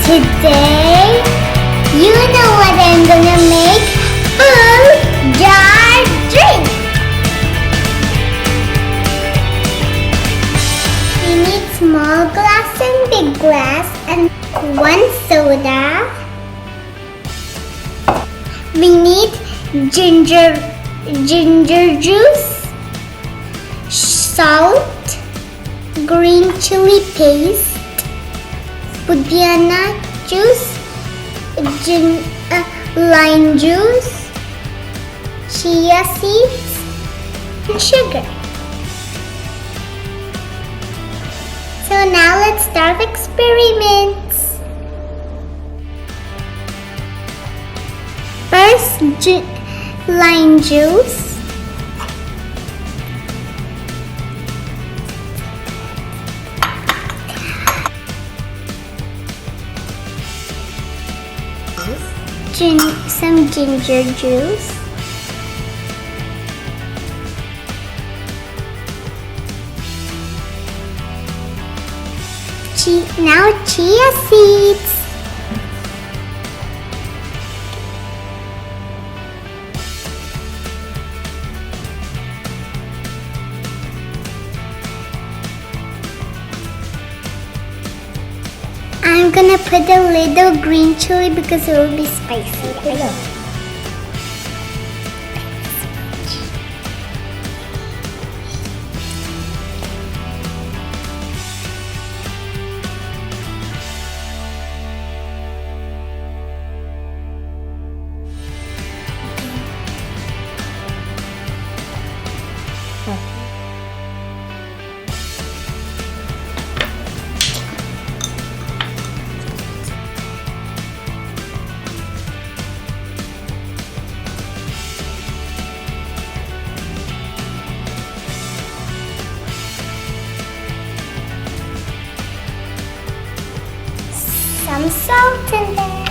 Today, you know what I'm gonna make? FULJAR drink! We need small glass and big glass and 1 soda. We need ginger juice, salt, green chili paste, pudiana juice, lime juice, chia seeds, and sugar. So now let's start experiments. First, lime juice. Some ginger juice. Now chia seeds. I'm gonna put a little green chili because it will be spicy. Hello. Some salt in there.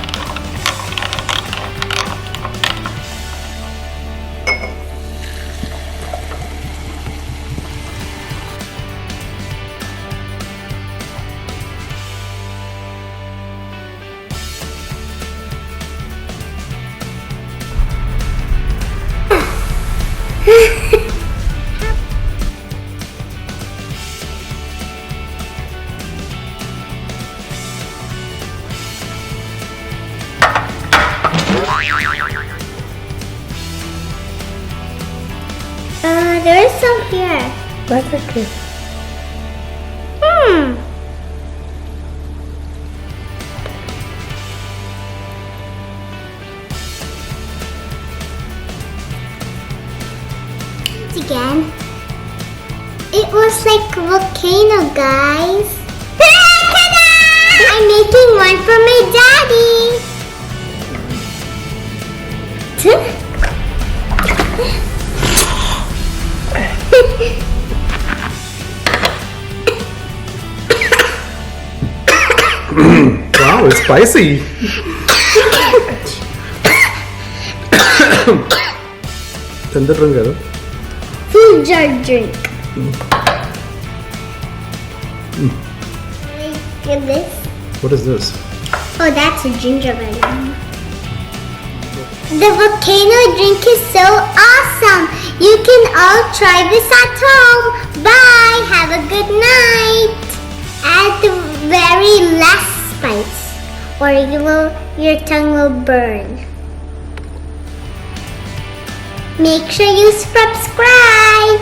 There is some here. That's okay. Again. It was like a volcano, guys. I'm making one for my daddy. Wow, it's spicy. Tender drink, है FULJAR drink. Look at this. What is this? Oh, that's a gingerbread. The volcano drink is so awesome. You can all try this at home. Bye. Have a good night. Add the very less spice, or your tongue will burn. Make sure you subscribe.